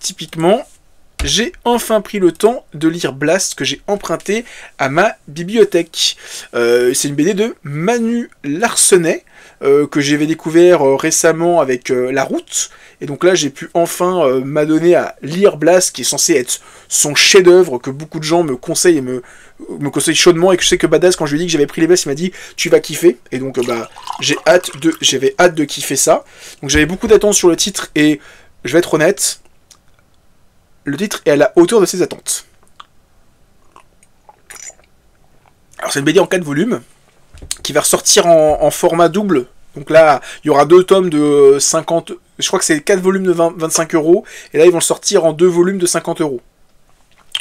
typiquement, j'ai enfin pris le temps de lire Blast que j'ai emprunté à ma bibliothèque. C'est une BD de Manu Larsenet que j'avais découvert récemment avec La Route. Et donc là, j'ai pu enfin m'adonner à lire Blast, qui est censé être son chef-d'œuvre, que beaucoup de gens me conseillent et me conseillent chaudement. Et que je sais que Badass, quand je lui ai dit que j'avais pris les Blast, il m'a dit tu vas kiffer. Et donc j'avais hâte de kiffer ça. Donc j'avais beaucoup d'attentes sur le titre et je vais être honnête, le titre est à la hauteur de ses attentes. Alors c'est une BD en 4 volumes qui va ressortir en format double. Donc là, il y aura 2 tomes de 50... Je crois que c'est 4 volumes de 25 €. Et là, ils vont le sortir en 2 volumes de 50 €.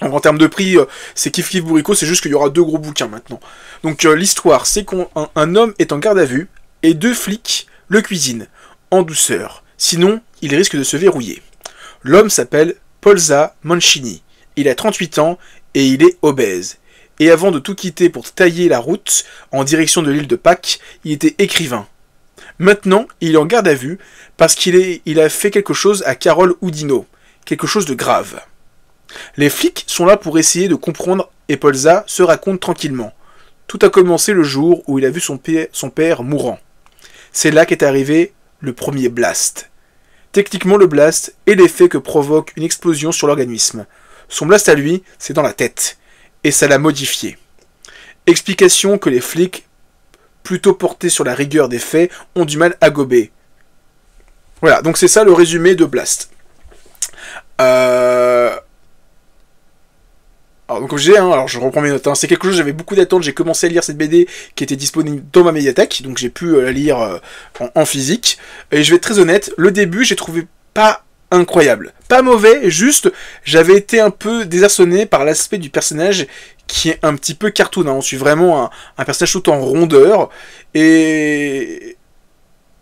Donc en termes de prix, c'est kiff kiff bourricot, c'est juste qu'il y aura 2 gros bouquins maintenant. Donc l'histoire, c'est qu'un homme est en garde à vue et 2 flics le cuisinent, en douceur. Sinon, il risque de se verrouiller. L'homme s'appelle Polza Mancini. Il a 38 ans et il est obèse. Et avant de tout quitter pour tailler la route en direction de l'île de Pâques, il était écrivain. Maintenant, il est en garde à vue parce qu'il a fait quelque chose à Carole Houdinot. Quelque chose de grave. Les flics sont là pour essayer de comprendre et Polza se raconte tranquillement. Tout a commencé le jour où il a vu son père mourant. C'est là qu'est arrivé le premier blast. Techniquement, le blast est l'effet que provoque une explosion sur l'organisme. Son blast à lui, c'est dans la tête. Et ça l'a modifié. Explication que les flics, plutôt portés sur la rigueur des faits, ont du mal à gober. Voilà, donc c'est ça le résumé de Blast. Alors, donc alors je reprends mes notes, c'est quelque chose, j'avais beaucoup d'attentes, j'ai commencé à lire cette BD qui était disponible dans ma médiathèque, donc j'ai pu la lire en physique, et je vais être très honnête, le début j'ai trouvé pas incroyable, pas mauvais, juste j'avais été un peu désarçonné par l'aspect du personnage qui est un petit peu cartoon, on suit vraiment un personnage tout en rondeur, et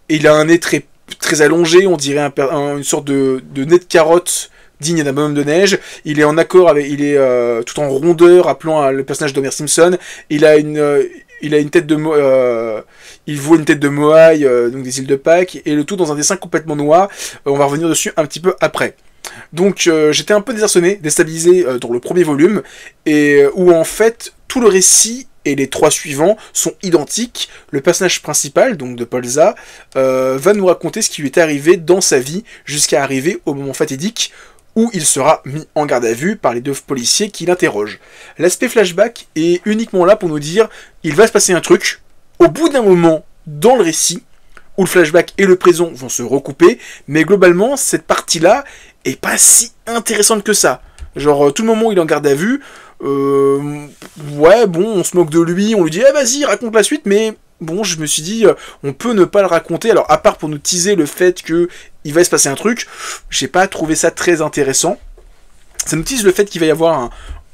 il a un nez très, très allongé, on dirait une sorte de nez de carotte, digne d'un bonhomme de neige. Il est en accord avec, il est tout en rondeur, appelant le personnage d'Homer Simpson. Il a une tête de il voit une tête de moaï, donc des îles de Pâques, et le tout dans un dessin complètement noir. On va revenir dessus un petit peu après. Donc j'étais un peu désarçonné, déstabilisé dans le premier volume, et où en fait tout le récit et les 3 suivants sont identiques. Le personnage principal, donc de Polza, va nous raconter ce qui lui est arrivé dans sa vie jusqu'à arriver au moment fatidique où il sera mis en garde à vue par les 2 policiers qui l'interrogent. L'aspect flashback est uniquement là pour nous dire il va se passer un truc, au bout d'un moment dans le récit, où le flashback et le présent vont se recouper, mais globalement, cette partie-là est pas si intéressante que ça. Genre, tout le moment où il est en garde à vue, ouais, bon, on se moque de lui, on lui dit « vas-y, raconte la suite », mais bon, je me suis dit, on peut ne pas le raconter, alors à part pour nous teaser le fait que il va se passer un truc, j'ai pas trouvé ça très intéressant. Ça nous tease le fait qu'il va y avoir,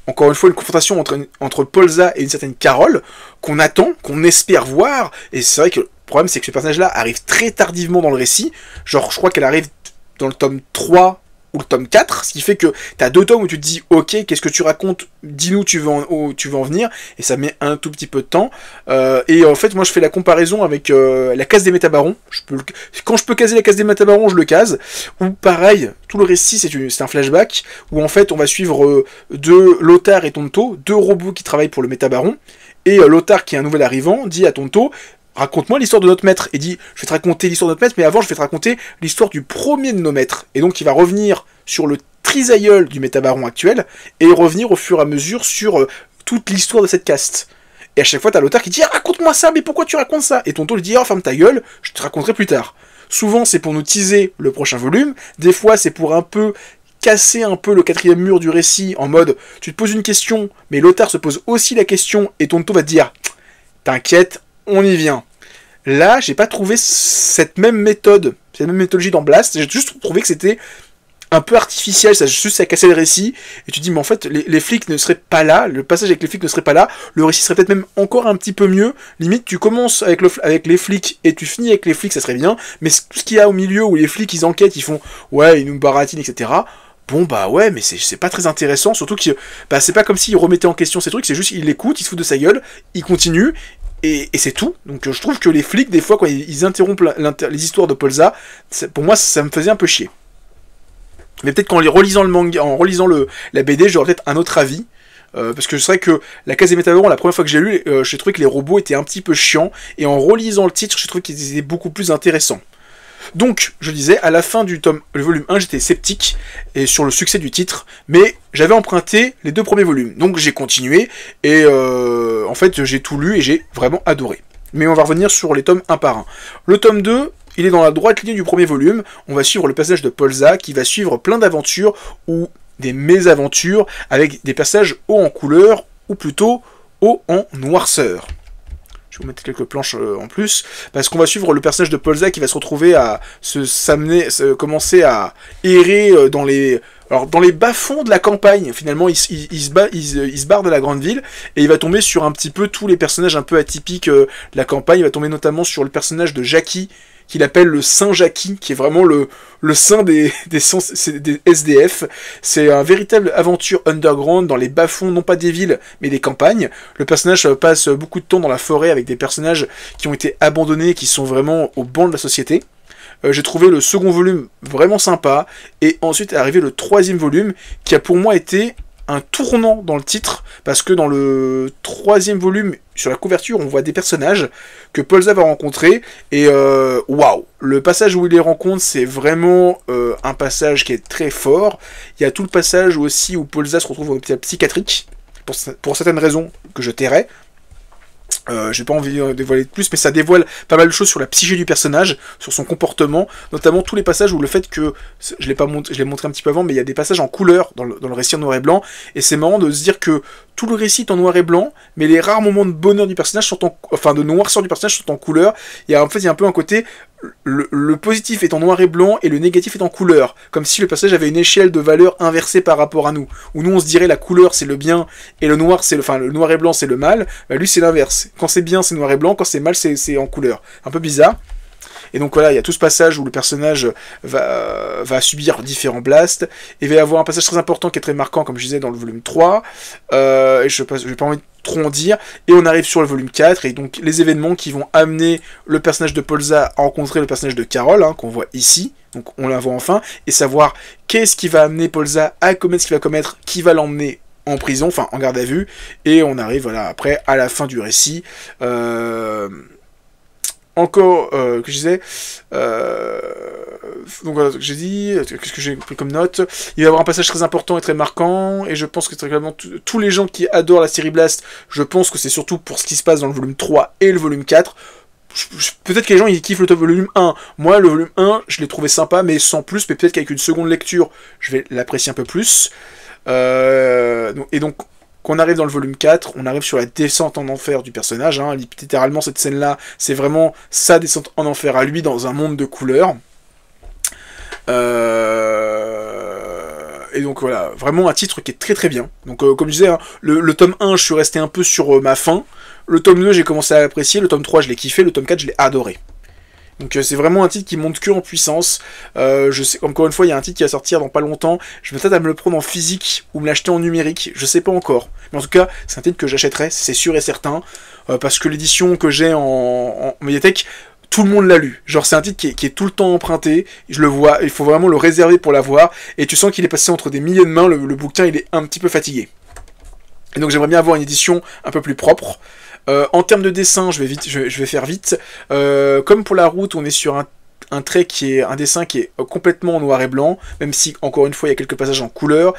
encore une fois, une confrontation entre Polza et une certaine Carole, qu'on attend, qu'on espère voir, et c'est vrai que le problème c'est que ce personnage-là arrive très tardivement dans le récit, genre je crois qu'elle arrive dans le tome 3 ou le tome 4, ce qui fait que t'as 2 tomes où tu te dis ok, qu'est-ce que tu racontes, dis-nous où tu veux en venir, et ça met un tout petit peu de temps, et en fait moi je fais la comparaison avec la case des métabarons, quand je peux caser la case des métabarons je le case, ou pareil, tout le récit c'est un flashback, où en fait on va suivre Lothar et Tonto, 2 robots qui travaillent pour le métabaron, et Lothar qui est un nouvel arrivant dit à Tonto raconte-moi l'histoire de notre maître. Et dit, je vais te raconter l'histoire de notre maître, mais avant, je vais te raconter l'histoire du premier de nos maîtres. Et donc, il va revenir sur le trisaïeul du métabaron actuel, et revenir au fur et à mesure sur toute l'histoire de cette caste. Et à chaque fois, t'as l'auteur qui dit, raconte-moi ça, mais pourquoi tu racontes ça? Et Tonto lui dit, ferme ta gueule, je te raconterai plus tard. Souvent, c'est pour nous teaser le prochain volume. Des fois, c'est pour un peu casser un peu le 4e mur du récit, en mode, tu te poses une question, mais l'auteur se pose aussi la question, et Tonto va te dire, t'inquiète, on y vient. Là, j'ai pas trouvé cette même méthode, cette même méthodologie dans Blast, j'ai juste trouvé que c'était un peu artificiel, ça cassait le récit, et tu dis, mais en fait, les flics ne seraient pas là, le passage avec les flics ne serait pas là, le récit serait peut-être même encore un petit peu mieux, limite, tu commences avec les flics, et tu finis avec les flics, ça serait bien, mais tout ce qu'il y a au milieu, où les flics, ils enquêtent, ils font, ouais, ils nous baratinent, etc., bon bah ouais, mais c'est pas très intéressant, surtout que c'est pas comme s'il remettait en question ces trucs, c'est juste, il l'écoute, il se fout de sa gueule, il continue, et c'est tout. Donc je trouve que les flics, des fois, quand ils interrompent les histoires de Polza, pour moi, ça me faisait un peu chier. Mais peut-être qu'en relisant le manga, en relisant la BD, j'aurais peut-être un autre avis. Parce que c'est vrai que la Case des Métallurons, la première fois que j'ai lu, j'ai trouvé que les robots étaient un petit peu chiants, et en relisant le titre, j'ai trouvé qu'ils étaient beaucoup plus intéressants. Donc, je disais, à la fin du le volume 1, j'étais sceptique et sur le succès du titre, mais j'avais emprunté les 2 premiers volumes. Donc j'ai continué, et en fait, j'ai tout lu et j'ai vraiment adoré. Mais on va revenir sur les tomes un par un. Le tome 2, il est dans la droite ligne du premier volume. On va suivre le personnage de Polza, qui va suivre plein d'aventures, ou des mésaventures, avec des passages hauts en couleur, ou plutôt hauts en noirceur. Je vais vous mettre quelques planches en plus, parce qu'on va suivre le personnage de Polza qui va se retrouver à commencer à errer dans les bas-fonds de la campagne. Finalement, il se barre de la grande ville, et il va tomber sur un petit peu tous les personnages un peu atypiques de la campagne. Il va tomber notamment sur le personnage de Jackie, qu'il appelle le Saint Jackie, qui est vraiment le saint des SDF. C'est un véritable aventure underground dans les bas-fonds, non pas des villes, mais des campagnes. Le personnage passe beaucoup de temps dans la forêt avec des personnages qui ont été abandonnés, qui sont vraiment au banc de la société. J'ai trouvé le second volume vraiment sympa, et ensuite est arrivé le 3e volume, qui a pour moi été un tournant dans le titre, parce que dans le 3e volume, sur la couverture, on voit des personnages que Polza va rencontrer, et waouh, le passage où il les rencontre, c'est vraiment un passage qui est très fort. Il y a tout le passage aussi où Polza se retrouve en hôpital psychiatrique, pour certaines raisons que je tairai. J'ai pas envie de dévoiler de plus, mais ça dévoile pas mal de choses sur la psyché du personnage, sur son comportement, notamment tous les passages où le fait que, je l'ai montré un petit peu avant, mais il y a des passages en couleur dans le récit en noir et blanc, et c'est marrant de se dire que tout le récit est en noir et blanc, mais les rares moments de bonheur du personnage de noirceur du personnage sont en couleur. Il y a un peu un côté, le positif est en noir et blanc et le négatif est en couleur, comme si le personnage avait une échelle de valeur inversée par rapport à nous, où nous on se dirait la couleur c'est le bien et le noir c'est le noir et blanc c'est le mal. Bah, lui c'est l'inverse, quand c'est bien c'est noir et blanc, quand c'est mal c'est en couleur, un peu bizarre. Et donc voilà, il y a tout ce passage où le personnage va subir différents blasts, et il va y avoir un passage très important qui est très marquant, comme je disais, dans le volume 3, et je n'ai pas envie de trop en dire, et on arrive sur le volume 4, et donc les événements qui vont amener le personnage de Polza à rencontrer le personnage de Carole, qu'on voit ici, donc on la voit enfin, et savoir qu'est-ce qui va amener Polza à commettre ce qu'il va commettre, qui va l'emmener en prison, enfin en garde à vue, et on arrive voilà après à la fin du récit. Encore, que je disais, donc voilà, j'ai dit, qu'est-ce que j'ai pris comme note, il va y avoir un passage très important et très marquant, et je pense que très clairement, tous les gens qui adorent la série Blast, je pense que c'est surtout pour ce qui se passe dans le volume 3 et le volume 4, peut-être que les gens ils kiffent le volume 1, moi le volume 1, je l'ai trouvé sympa, mais sans plus, mais peut-être qu'avec une seconde lecture, je vais l'apprécier un peu plus, et donc, quand on arrive dans le volume 4, on arrive sur la descente en enfer du personnage, littéralement cette scène-là, c'est vraiment sa descente en enfer à lui dans un monde de couleurs. Et donc voilà, vraiment un titre qui est très très bien. Donc comme je disais, le tome 1, je suis resté un peu sur ma faim. Le tome 2, j'ai commencé à l'apprécier, le tome 3, je l'ai kiffé, le tome 4, je l'ai adoré. Donc c'est vraiment un titre qui monte que en puissance. Je sais, encore une fois, il y a un titre qui va sortir dans pas longtemps. Je vais peut-être à me le prendre en physique ou me l'acheter en numérique. Je sais pas encore. Mais en tout cas, c'est un titre que j'achèterai, c'est sûr et certain. Parce que l'édition que j'ai en médiathèque, tout le monde l'a lu. Genre c'est un titre qui est tout le temps emprunté. Je le vois, il faut vraiment le réserver pour l'avoir. Et tu sens qu'il est passé entre des milliers de mains. Le bouquin, il est un petit peu fatigué. Et donc j'aimerais bien avoir une édition un peu plus propre. En termes de dessin, je vais faire vite. Comme pour la route, on est sur un trait qui est un dessin qui est complètement en noir et blanc, même si encore une fois il y a quelques passages en couleur.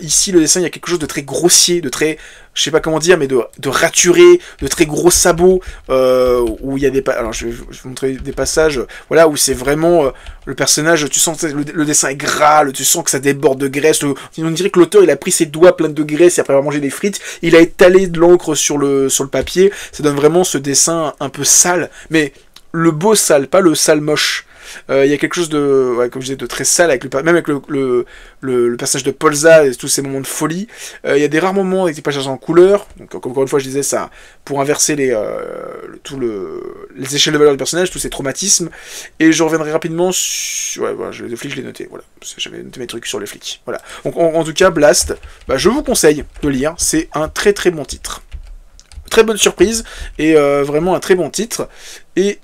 Ici le dessin, il y a quelque chose de très grossier, de très, je sais pas comment dire, mais de raturé, de très gros sabots, où il y a des alors je vais vous montrer des passages, voilà, où c'est vraiment le personnage, tu sens que le dessin est gras, tu sens que ça déborde de graisse, on dirait que l'auteur il a pris ses doigts pleins de graisse et après avoir mangé des frites, il a étalé de l'encre sur le papier, ça donne vraiment ce dessin un peu sale, mais le beau sale, pas le sale moche. Il y a quelque chose de, comme je disais, de très sale, même avec le personnage de Polza et tous ces moments de folie. Il y a des rares moments avec des passages en couleur, donc encore une fois je disais ça, pour inverser les échelles de valeur du personnage, tous ces traumatismes, et je reviendrai rapidement sur, voilà, les flics je l'ai noté, voilà, j'avais noté mes trucs sur les flics, voilà. Donc en tout cas, Blast, je vous conseille de lire, c'est un très très bon titre. Très bonne surprise, et vraiment un très bon titre, et